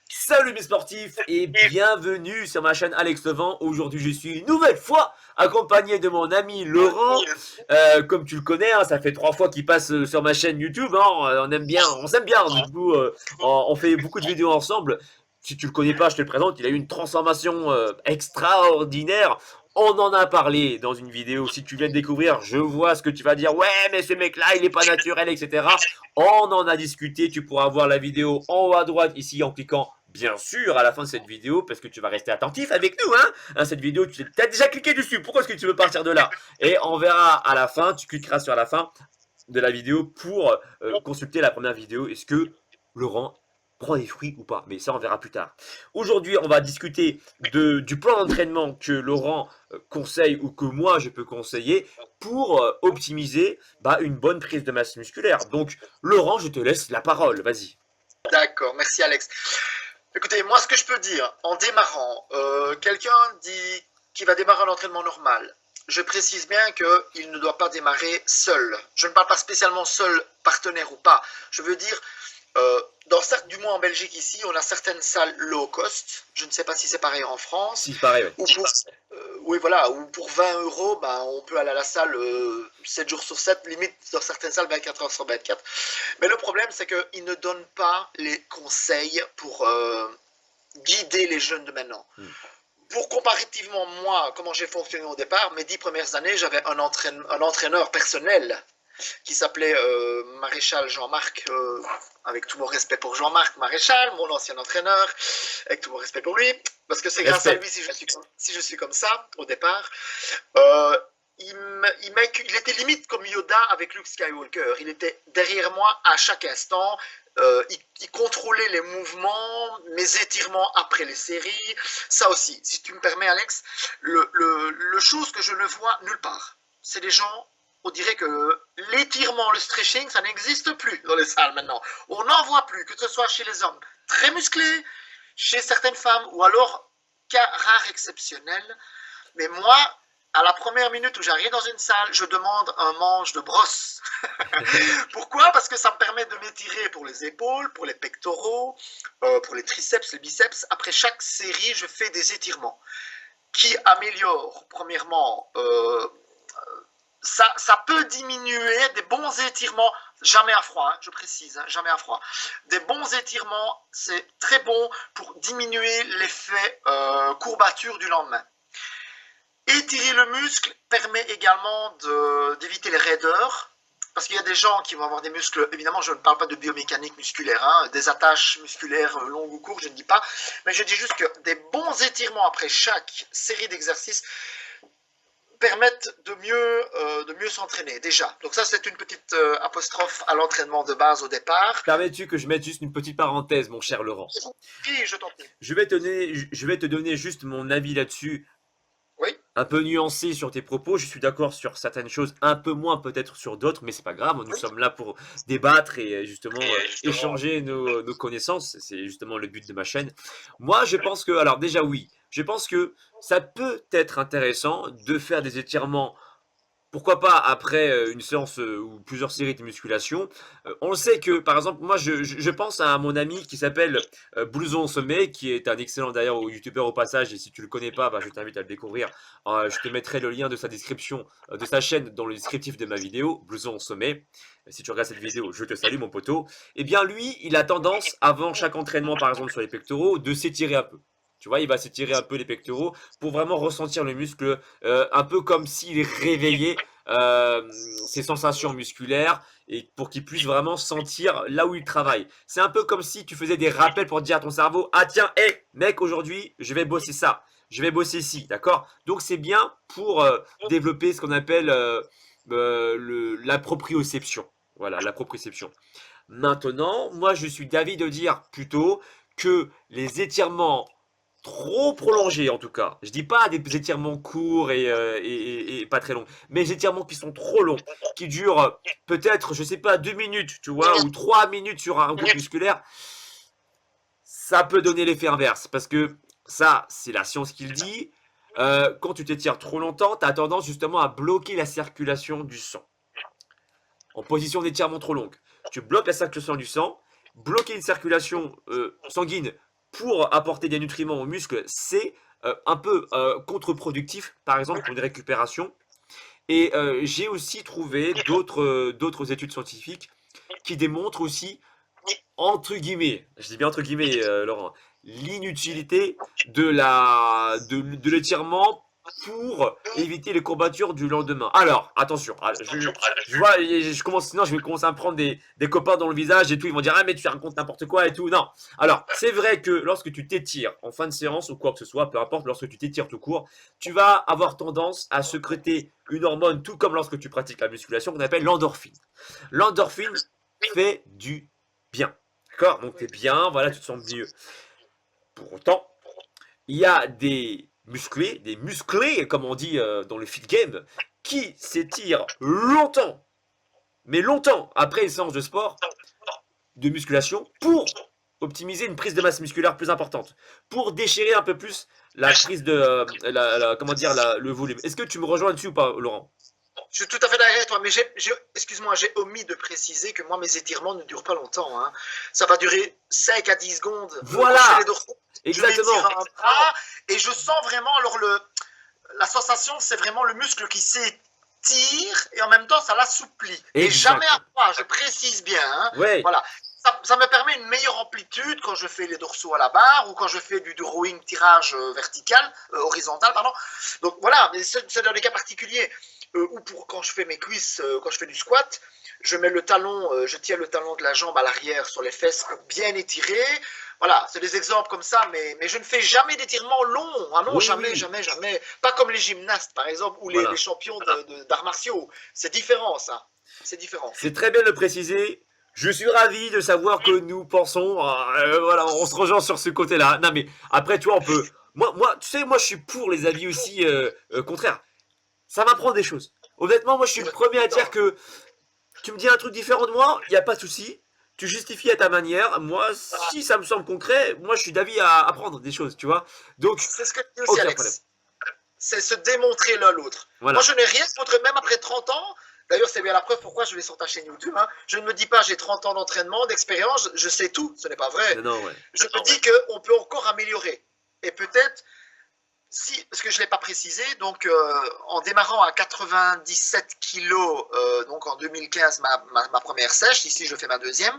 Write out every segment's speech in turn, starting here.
Salut mes sportifs et bienvenue sur ma chaîne Alex Levent. Aujourd'hui je suis une nouvelle fois accompagné de mon ami Laurent. Comme tu le connais, hein, ça fait 3 fois qu'il passe sur ma chaîne YouTube. Hein, on aime bien, on s'aime bien. Du coup, on fait beaucoup de vidéos ensemble. Si tu le connais pas, je te le présente. Il a eu une transformation extraordinaire. On en a parlé dans une vidéo. Si tu viens de découvrir, je vois ce que tu vas dire. Ouais, mais ce mec-là, il est pas naturel, etc. On en a discuté. Tu pourras voir la vidéo en haut à droite ici en cliquant bien sûr à la fin de cette vidéo parce que tu vas rester attentif avec nous. Cette vidéo, tu as déjà cliqué dessus. Pourquoi est-ce que tu veux partir de là? Et on verra à la fin. Tu cliqueras sur la fin de la vidéo pour consulter la première vidéo. Est-ce que Laurent prend des fruits ou pas? Mais ça, on verra plus tard. Aujourd'hui, on va discuter du plan d'entraînement que Laurent conseille ou que moi, je peux conseiller pour optimiser une bonne prise de masse musculaire. Donc, Laurent, je te laisse la parole. Vas-y. D'accord, merci Alex. Écoutez, moi ce que je peux dire en démarrant, quelqu'un dit qu'il va démarrer un entraînement normal. Je précise bien qu'il ne doit pas démarrer seul. Je ne parle pas spécialement seul, partenaire ou pas. Je veux dire, du moins en Belgique ici, on a certaines salles low cost. Je ne sais pas si c'est pareil en France. Si, pareil, ouais. Oui, voilà, ou pour 20 euros, on peut aller à la salle 7 jours sur 7, limite dans certaines salles 24 heures sur 24. Mais le problème, c'est qu'ils ne donnent pas les conseils pour guider les jeunes de maintenant. Pour comparativement, moi, comment j'ai fonctionné au départ, mes 10 premières années, j'avais un entraîneur personnel qui s'appelait Maréchal Jean-Marc, avec tout mon respect pour Jean-Marc Maréchal, mon ancien entraîneur, avec tout mon respect pour lui, parce que c'est grâce à lui si je suis comme ça au départ. Il était limite comme Yoda avec Luke Skywalker. Il était derrière moi à chaque instant. Il contrôlait les mouvements, mes étirements après les séries. Ça aussi, si tu me permets, Alex, le chose que je ne vois nulle part, c'est les gens. On dirait que l'étirement, le stretching, ça n'existe plus dans les salles maintenant. On n'en voit plus, que ce soit chez les hommes très musclés, chez certaines femmes, ou alors cas rare exceptionnel. Mais moi, à la première minute où j'arrive dans une salle, je demande un manche de brosse. Pourquoi? Parce que ça me permet de m'étirer pour les épaules, pour les pectoraux, pour les triceps, les biceps. Après chaque série, je fais des étirements qui améliorent, premièrement, ça peut diminuer des bons étirements, jamais à froid, je précise, jamais à froid. Des bons étirements, c'est très bon pour diminuer l'effet courbature du lendemain. Étirer le muscle permet également d'éviter les raideurs, parce qu'il y a des gens qui vont avoir des muscles, évidemment je ne parle pas de biomécanique musculaire, des attaches musculaires longues ou courtes, je ne dis pas, mais je dis juste que des bons étirements après chaque série d'exercices permettent de mieux s'entraîner déjà. Donc ça c'est une petite apostrophe à l'entraînement de base au départ. Permets-tu que je mette juste une petite parenthèse, mon cher Laurent? Oui, je t'en prie. Je vais te donner juste mon avis là-dessus. Oui. Un peu nuancé sur tes propos, je suis d'accord sur certaines choses, un peu moins peut-être sur d'autres, mais c'est pas grave, nous sommes là pour débattre et justement échanger nos connaissances, c'est justement le but de ma chaîne. Moi je pense que, alors déjà oui, je pense que ça peut être intéressant de faire des étirements. Pourquoi pas après une séance ou plusieurs séries de musculation. On le sait que, par exemple, moi je pense à mon ami qui s'appelle Blouson Sommet, qui est un excellent d'ailleurs youtubeur au passage, et si tu le connais pas, je t'invite à le découvrir. Je te mettrai le lien de sa description, de sa chaîne dans le descriptif de ma vidéo, Blouson Sommet. Si tu regardes cette vidéo, je te salue mon poteau. Eh bien lui, il a tendance, avant chaque entraînement par exemple sur les pectoraux, de s'étirer un peu. Tu vois, il va s'étirer un peu les pectoraux pour vraiment ressentir le muscle, un peu comme s'il réveillait ses sensations musculaires et pour qu'il puisse vraiment sentir là où il travaille. C'est un peu comme si tu faisais des rappels pour dire à ton cerveau, ah tiens, hé, mec, aujourd'hui, je vais bosser ça, je vais bosser ci, d'accord? Donc c'est bien pour développer ce qu'on appelle la proprioception. Voilà, la proprioception. Maintenant, moi, je suis d'avis de dire plutôt que les étirements trop prolongés en tout cas. Je dis pas des étirements courts et pas très longs, mais des étirements qui sont trop longs, qui durent peut-être, je sais pas, 2 minutes, tu vois, ou 3 minutes sur un groupe musculaire, ça peut donner l'effet inverse. Parce que ça, c'est la science qui le dit. Quand tu t'étires trop longtemps, tu as tendance justement à bloquer la circulation du sang. En position d'étirement trop longue. Tu bloques la circulation du sang, bloquer une circulation sanguine pour apporter des nutriments aux muscles, c'est un peu contre-productif, par exemple pour une récupération. Et j'ai aussi trouvé d'autres études scientifiques qui démontrent aussi, entre guillemets, je dis bien entre guillemets, Laurent, l'inutilité de l'étirement pour éviter les courbatures du lendemain. Alors, attention, je vois, je commence, sinon je vais commencer à me prendre des copains dans le visage et tout, ils vont dire, ah mais tu racontes n'importe quoi et tout. Non. Alors, c'est vrai que lorsque tu t'étires en fin de séance ou quoi que ce soit, peu importe, lorsque tu t'étires tout court, tu vas avoir tendance à sécréter une hormone, tout comme lorsque tu pratiques la musculation, qu'on appelle l'endorphine. L'endorphine fait du bien. D'accord? Donc t'es bien, voilà, tu te sens mieux. Pour autant, il y a des musclés, comme on dit dans le fit game, qui s'étirent longtemps, mais longtemps après une séance de sport, de musculation, pour optimiser une prise de masse musculaire plus importante, pour déchirer un peu plus la prise de, comment dire, le volume. Est-ce que tu me rejoins dessus ou pas, Laurent? Je suis tout à fait d'accord avec toi, mais excuse-moi, j'ai omis de préciser que moi, mes étirements ne durent pas longtemps. Hein. Ça va durer 5 à 10 secondes. Voilà, dorsaux, exactement. Je m'étire un bras et je sens vraiment, alors la sensation, c'est vraiment le muscle qui s'étire et en même temps, ça l'assouplit. Et jamais à froid, je précise bien. Hein. Ouais. Voilà. Ça me permet une meilleure amplitude quand je fais les dorsaux à la barre ou quand je fais du rowing tirage vertical, horizontal, pardon. Donc voilà, mais c'est dans des cas particuliers. Ou pour quand je fais mes cuisses, quand je fais du squat, je mets le talon, je tiens le talon de la jambe à l'arrière sur les fesses pour bien étirer. Voilà, c'est des exemples comme ça, mais je ne fais jamais d'étirement long. Ah non, oui, jamais, oui. Jamais. Pas comme les gymnastes, par exemple, ou les champions d'arts martiaux. C'est différent, ça. C'est différent. C'est très bien de le préciser. Je suis ravi de savoir que nous pensons, voilà, on se rejoint sur ce côté-là. Non, mais après, tu vois, on peut. Moi, tu sais, moi, je suis pour les avis aussi contraires. Ça m'apprend des choses. Honnêtement, moi, je suis le premier à dire que tu me dis un truc différent de moi, il n'y a pas de souci. Tu justifies à ta manière. Moi, si ça me semble concret, moi, je suis d'avis à apprendre des choses, tu vois. Donc, c'est ce que tu dis aussi, Alex. C'est se démontrer l'un l'autre. Voilà. Moi, je n'ai rien contre, même après 30 ans. D'ailleurs, c'est bien la preuve pourquoi je vais sur ta chaîne YouTube. Hein. Je ne me dis pas j'ai 30 ans d'entraînement, d'expérience, je sais tout. Ce n'est pas vrai. Non, ouais. Je me dis qu'on peut encore améliorer. Et peut-être, si, parce que je ne l'ai pas précisé, donc en démarrant à 97 kilos, donc en 2015, ma première sèche, ici je fais ma deuxième,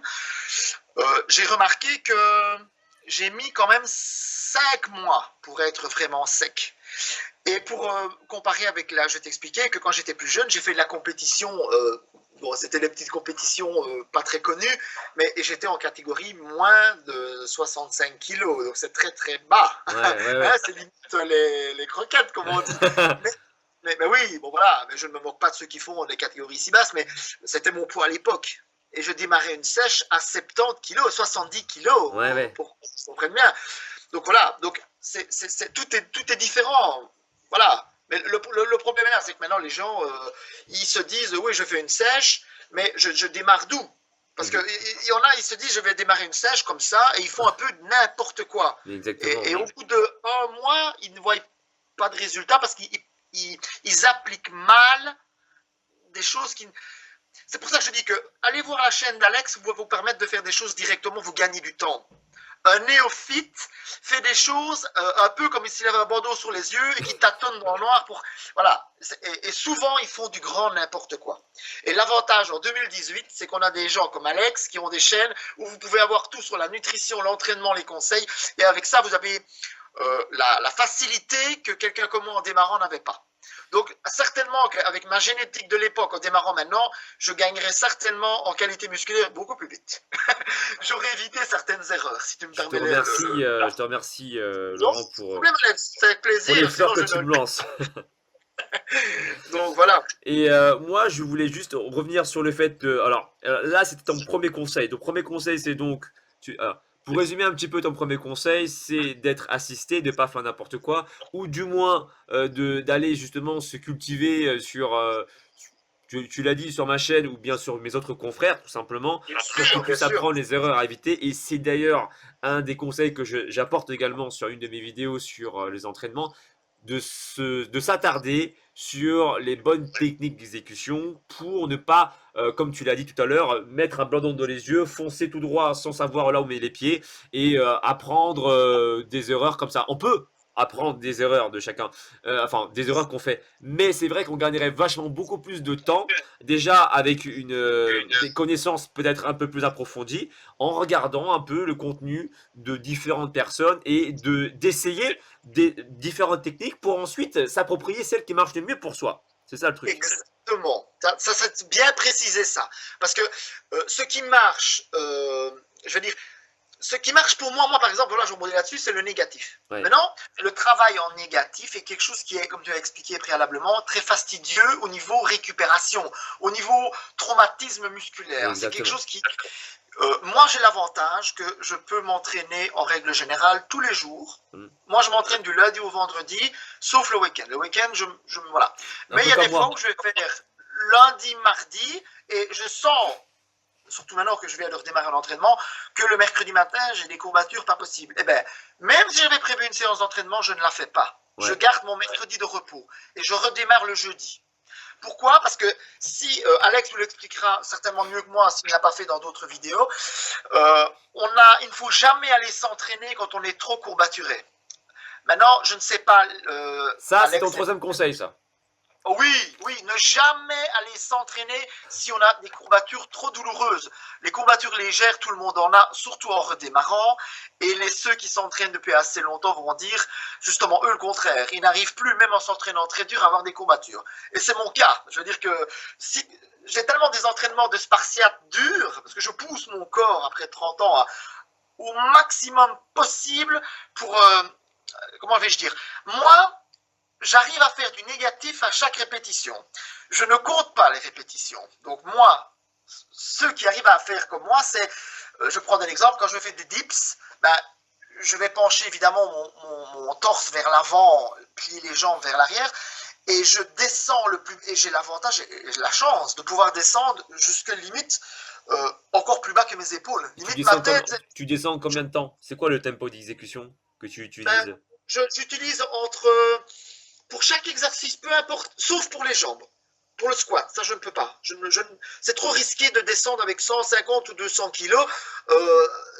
j'ai remarqué que j'ai mis quand même 5 mois pour être vraiment sec. Et pour comparer avec là, je vais t'expliquer que quand j'étais plus jeune, j'ai fait de la compétition. Bon, c'était des petites compétitions pas très connues, mais j'étais en catégorie moins de 65 kilos, donc c'est très très bas. Ouais. C'est limite les croquettes, comme on dit. mais oui, bon voilà, mais je ne me moque pas de ceux qui font des catégories si basses, mais c'était mon poids à l'époque. Et je démarrais une sèche à 70 kilos, 70 kilos, pour qu'on se comprenne bien. Donc voilà, donc tout est différent. Voilà. Mais le problème là, c'est que maintenant les gens, ils se disent oui, je fais une sèche, mais je démarre d'où? Parce qu'il y en a, ils se disent je vais démarrer une sèche comme ça, et ils font un peu n'importe quoi. Et au bout d'1 mois, ils ne voient pas de résultat parce qu'ils appliquent mal des choses qui. C'est pour ça que je dis que allez voir la chaîne d'Alex, vous permettre de faire des choses directement, vous gagnez du temps. Un néophyte fait des choses un peu comme s'il avait un bandeau sur les yeux et qui tâtonne dans le noir pour... Voilà. Et souvent, ils font du grand n'importe quoi. Et l'avantage en 2018, c'est qu'on a des gens comme Alex qui ont des chaînes où vous pouvez avoir tout sur la nutrition, l'entraînement, les conseils. Et avec ça, vous avez la facilité que quelqu'un comme moi en démarrant n'avait pas. Donc, certainement qu'avec ma génétique de l'époque, en démarrant maintenant, je gagnerais certainement en qualité musculaire beaucoup plus vite. J'aurais évité certaines erreurs, si tu me permets. Je te remercie, Laurent, pour les fleurs que tu me lances. Donc, voilà. Et moi, je voulais juste revenir sur le fait de... Alors, là, c'était ton premier conseil. Ton premier conseil, c'est donc... Pour résumer un petit peu ton premier conseil, c'est d'être assisté, de ne pas faire n'importe quoi, ou du moins d'aller justement se cultiver sur, tu l'as dit, sur ma chaîne ou bien sur mes autres confrères, tout simplement, pour qu'ils puissent apprendre les erreurs à éviter. Et c'est d'ailleurs un des conseils que j'apporte également sur une de mes vidéos sur les entraînements, de s'attarder sur les bonnes techniques d'exécution pour ne pas, comme tu l'as dit tout à l'heure, mettre un blanc dans les yeux, foncer tout droit sans savoir là où met les pieds et apprendre des erreurs comme ça. On peut apprendre des erreurs de chacun, enfin des erreurs qu'on fait. Mais c'est vrai qu'on gagnerait vachement beaucoup plus de temps, déjà avec des connaissances peut-être un peu plus approfondies, en regardant un peu le contenu de différentes personnes et d'essayer des différentes techniques pour ensuite s'approprier celle qui marche le mieux pour soi. C'est ça le truc. Exactement. Ça c'est bien précisé ça. Parce que ce qui marche, je veux dire, ce qui marche pour moi, par exemple, là je rebondis là-dessus, c'est le négatif. Ouais. Maintenant, le travail en négatif est quelque chose qui est, comme tu as expliqué préalablement, très fastidieux au niveau récupération, au niveau traumatisme musculaire. C'est quelque chose qui... moi, j'ai l'avantage que je peux m'entraîner en règle générale tous les jours. Moi, je m'entraîne du lundi au vendredi, sauf le week-end. Le week-end, voilà. Mais il y a des fois où je vais faire lundi, mardi, et je sens, surtout maintenant que je viens de redémarrer l'entraînement, que le mercredi matin, j'ai des courbatures pas possibles. Eh bien, même si j'avais prévu une séance d'entraînement, je ne la fais pas. Ouais. Je garde mon mercredi de repos et je redémarre le jeudi. Pourquoi? Parce que si, Alex vous l'expliquera certainement mieux que moi s'il ne l'a pas fait dans d'autres vidéos, il ne faut jamais aller s'entraîner quand on est trop courbaturé. Maintenant, je ne sais pas... ça, c'est ton troisième conseil, ça. Oui, ne jamais aller s'entraîner si on a des courbatures trop douloureuses. Les courbatures légères, tout le monde en a, surtout en redémarrant. Et ceux qui s'entraînent depuis assez longtemps vont dire, justement, eux, le contraire. Ils n'arrivent plus, même en s'entraînant très dur, à avoir des courbatures. Et c'est mon cas. Je veux dire que si j'ai tellement des entraînements de spartiate durs, parce que je pousse mon corps, après 30 ans, au maximum possible pour... comment vais-je dire? Moi... j'arrive à faire du négatif à chaque répétition. Je ne compte pas les répétitions. Donc moi, ceux qui arrivent à faire comme moi, c'est, je prends un exemple, quand je fais des dips, je vais pencher évidemment mon torse vers l'avant, plier les jambes vers l'arrière, et je descends le plus, et j'ai l'avantage et la chance de pouvoir descendre jusqu'à limite encore plus bas que mes épaules. Limite ma tête. Tu descends combien de temps? C'est quoi le tempo d'exécution que tu utilises? J'utilise pour chaque exercice, peu importe, sauf pour les jambes. Pour le squat, ça je ne peux pas. C'est trop risqué de descendre avec 150 ou 200 kilos,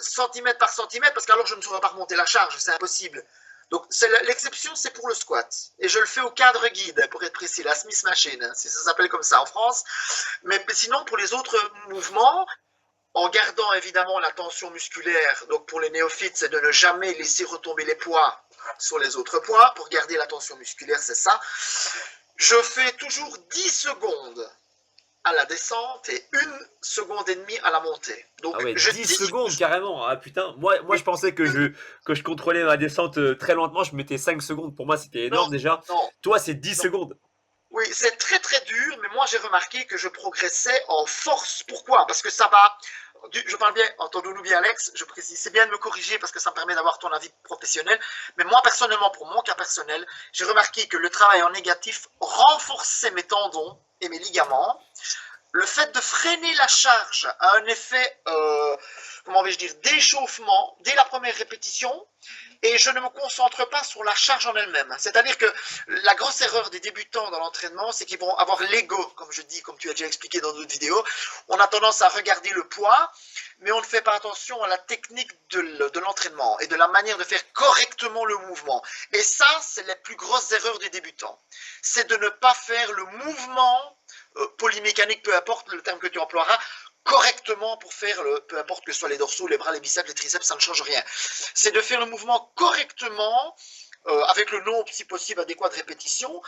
centimètre par centimètre, parce qu'alors je ne saurais pas remonter la charge, c'est impossible. Donc l'exception, c'est pour le squat. Et je le fais au cadre guide, pour être précis, la Smith Machine, si ça s'appelle comme ça en France. Mais sinon, pour les autres mouvements, en gardant évidemment la tension musculaire, donc pour les néophytes, c'est de ne jamais laisser retomber les poids sur les autres poids, pour garder la tension musculaire, c'est ça. Je fais toujours 10 secondes à la descente et 1 seconde et demie à la montée. Donc, ah ouais, 10 secondes carrément. Ah putain, moi je pensais que je contrôlais ma descente très lentement, je mettais 5 secondes, pour moi c'était énorme déjà. Non. Toi c'est 10 secondes. Oui, c'est très très dur, mais moi j'ai remarqué que je progressais en force. Pourquoi? Parce que ça va... Je parle bien, entendons-nous bien Alex, je précise, c'est bien de me corriger parce que ça me permet d'avoir ton avis professionnel, mais moi personnellement, pour mon cas personnel, j'ai remarqué que le travail en négatif renforçait mes tendons et mes ligaments. Le fait de freiner la charge a un effet, comment vais-je dire, d'échauffement dès la première répétition, et je ne me concentre pas sur la charge en elle-même. C'est-à-dire que la grosse erreur des débutants dans l'entraînement, c'est qu'ils vont avoir l'ego, comme je dis, comme tu as déjà expliqué dans d'autres vidéos. On a tendance à regarder le poids, mais on ne fait pas attention à la technique de l'entraînement et de la manière de faire correctement le mouvement. Et ça, c'est les plus grosses erreurs des débutants. C'est de ne pas faire le mouvement polymécanique, peu importe le terme que tu emploieras, correctement pour faire, peu importe que ce soit les dorsaux, les bras, les biceps, les triceps, ça ne change rien. C'est de faire le mouvement correctement, avec le nombre, si possible, adéquat de répétitions.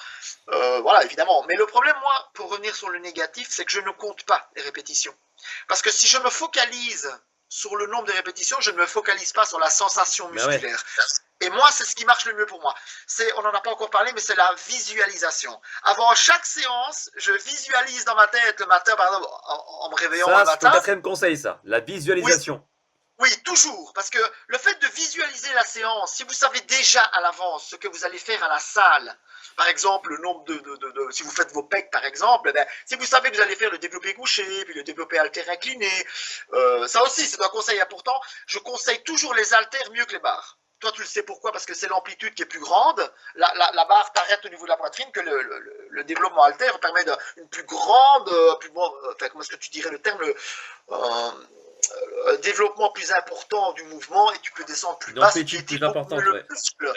Voilà, évidemment. Mais le problème, moi, pour revenir sur le négatif, c'est que je ne compte pas les répétitions. Parce que si je me focalise sur le nombre de répétitions, je ne me focalise pas sur la sensation musculaire. Ouais. Et moi, c'est ce qui marche le mieux pour moi. On n'en a pas encore parlé, mais c'est la visualisation. Avant chaque séance, je visualise dans ma tête le matin, par exemple, en me réveillant le matin. Ça, c'est ton quatrième conseil, ça, la visualisation. Oui, toujours, parce que le fait de visualiser la séance, si vous savez déjà à l'avance ce que vous allez faire à la salle, par exemple, le nombre si vous faites vos pecs, par exemple, si vous savez que vous allez faire le développé couché, puis le développé haltère incliné, ça aussi, c'est un conseil important. Je conseille toujours les haltères mieux que les barres. toi, tu le sais pourquoi? Parce que c'est l'amplitude qui est plus grande. La barre t'arrête au niveau de la poitrine, que le développement haltère permet une plus grande, enfin, comment est-ce que tu dirais le terme, développement plus important du mouvement, et tu peux descendre plus bas, ce qui D'amplitude plus étire beaucoup importante, mieux le ouais. muscle.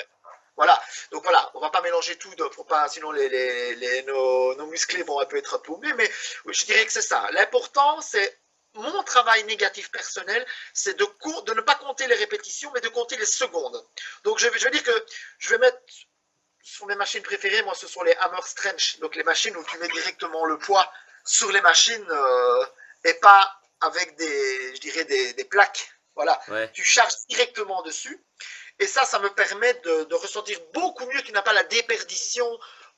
Voilà, donc voilà, on va pas mélanger tout, pour pas, sinon nos musclés vont un peu être paumés, mais je dirais que c'est ça. L'important, c'est mon travail négatif personnel, c'est de ne pas compter les répétitions, mais de compter les secondes. Donc je veux dire que je vais mettre sur mes machines préférées, moi ce sont les hammer strength, donc les machines où tu mets directement le poids sur les machines et pas avec je dirais des plaques. Voilà, Ouais. tu charges directement dessus. Et ça me permet de ressentir beaucoup mieux. Tu n'as pas la déperdition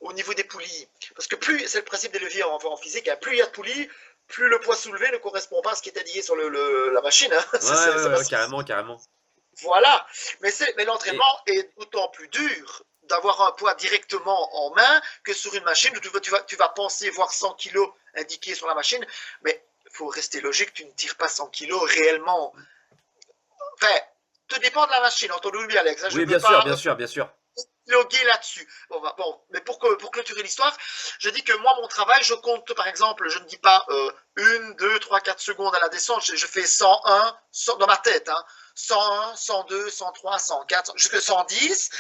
au niveau des poulies. Parce que plus, c'est le principe des leviers en physique, hein, plus il y a de poulies, plus le poids soulevé ne correspond pas à ce qui est lié sur la machine. Hein. Ouais, carrément, carrément. Voilà. Mais l'entraînement est d'autant plus dur d'avoir un poids directement en main que sur une machine où tu vas penser voir 100 kilos indiqués sur la machine. Mais il faut rester logique, tu ne tires pas 100 kilos réellement. Enfin, tout dépend de la machine, entendons-nous bien, Alex. Hein, Oui, bien sûr, bien sûr, bien sûr. Loguer là-dessus. Bon, mais pour clôturer l'histoire, je dis que moi, mon travail, je compte, par exemple, je ne dis pas 1, 2, 3, 4 secondes à la descente, je fais 101, dans ma tête, hein, 101, 102, 103, 104, jusqu'à 110.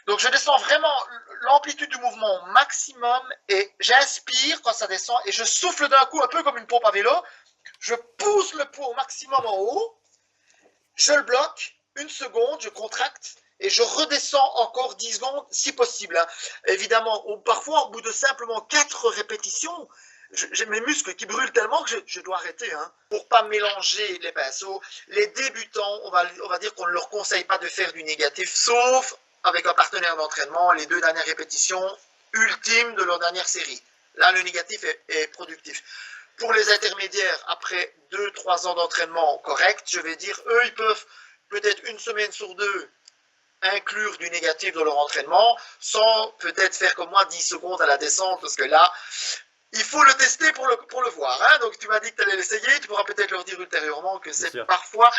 Donc, je descends vraiment l'amplitude du mouvement au maximum et j'inspire quand ça descend et je souffle d'un coup, un peu comme une pompe à vélo. Je pousse le poids au maximum en haut. Je le bloque, une seconde, je contracte et je redescends encore 10 secondes si possible. Hein. Évidemment, parfois, au bout de simplement 4 répétitions, j'ai mes muscles qui brûlent tellement que je dois arrêter. Hein. Pour ne pas mélanger les pinceaux, les débutants, on va dire qu'on ne leur conseille pas de faire du négatif, sauf avec un partenaire d'entraînement, les 2 dernières répétitions ultimes de leur dernière série. Là, le négatif est productif. Pour les intermédiaires, après 2-3 ans d'entraînement correct, je vais dire, eux, ils peuvent peut-être une semaine sur 2 inclure du négatif dans leur entraînement, sans peut-être faire comme moi 10 secondes à la descente, parce que là, il faut le tester pour le voir. Hein. Donc tu m'as dit que tu allais l'essayer, tu pourras peut-être leur dire ultérieurement que c'est parfois...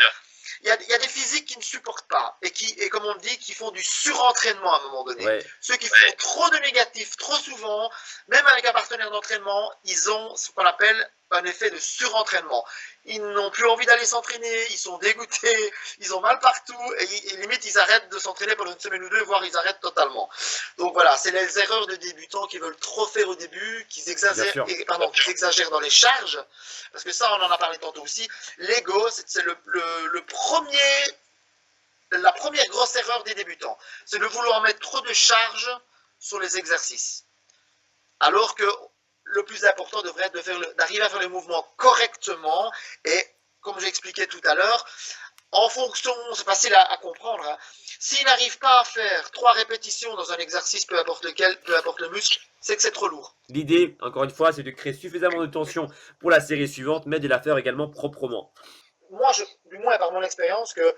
Il y a des physiques qui ne supportent pas et comme on dit, qui font du surentraînement à un moment donné. Ouais. Ceux qui font trop de négatifs, trop souvent, même avec un partenaire d'entraînement, ils ont ce qu'on appelle un effet de surentraînement. Ils n'ont plus envie d'aller s'entraîner, ils sont dégoûtés, ils ont mal partout et limite ils arrêtent de s'entraîner pendant une semaine ou 2, voire ils arrêtent totalement. Donc voilà, c'est les erreurs de débutants qui veulent trop faire au début, qui exagèrent dans les charges, parce que ça on en a parlé tantôt aussi. L'ego, c'est la première grosse erreur des débutants, c'est de vouloir mettre trop de charge sur les exercices. Alors que le plus important devrait être d'arriver à faire le mouvement correctement et, comme j'expliquais tout à l'heure, en fonction, c'est facile à comprendre, hein, s'il n'arrive pas à faire 3 répétitions dans un exercice, peu importe lequel, peu importe le muscle, c'est que c'est trop lourd. L'idée, encore une fois, c'est de créer suffisamment de tension pour la série suivante, mais de la faire également proprement. Moi, du moins par mon expérience, que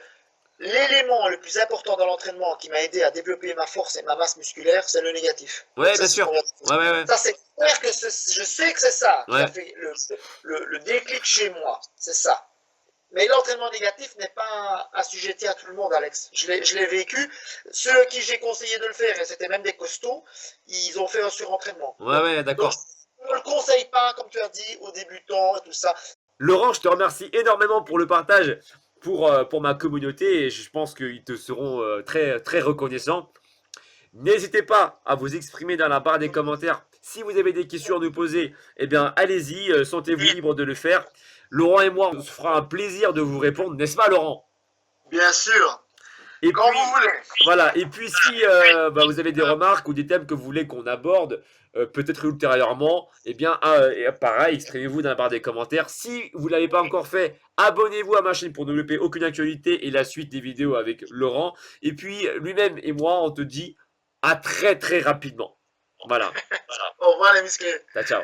l'élément le plus important dans l'entraînement qui m'a aidé à développer ma force et ma masse musculaire, c'est le négatif. Ouais, bien sûr. Ouais. Ça, c'est clair que je sais que c'est ça qui a fait le déclic chez moi. C'est ça. Mais l'entraînement négatif n'est pas assujetti à tout le monde, Alex. Je l'ai vécu. Ceux à qui j'ai conseillé de le faire, et c'était même des costauds, ils ont fait un surentraînement. Ouais, d'accord. Je ne le conseille pas, comme tu as dit, aux débutants et tout ça. Laurent, je te remercie énormément pour le partage pour ma communauté et je pense qu'ils te seront très, très reconnaissants. N'hésitez pas à vous exprimer dans la barre des commentaires. Si vous avez des questions à nous poser, eh bien, allez-y, sentez-vous libre de le faire. Laurent et moi, on se fera un plaisir de vous répondre, n'est-ce pas, Laurent? Bien sûr. Et quand puis, vous voulez. Voilà, et puis si vous avez des remarques ou des thèmes que vous voulez qu'on aborde, peut-être ultérieurement, eh bien, pareil, exprimez-vous dans la barre des commentaires. Si vous ne l'avez pas encore fait, abonnez-vous à ma chaîne pour ne louper aucune actualité et la suite des vidéos avec Laurent. Et puis, lui-même et moi, on te dit à très très rapidement. Voilà. Au revoir les musclés. Ciao.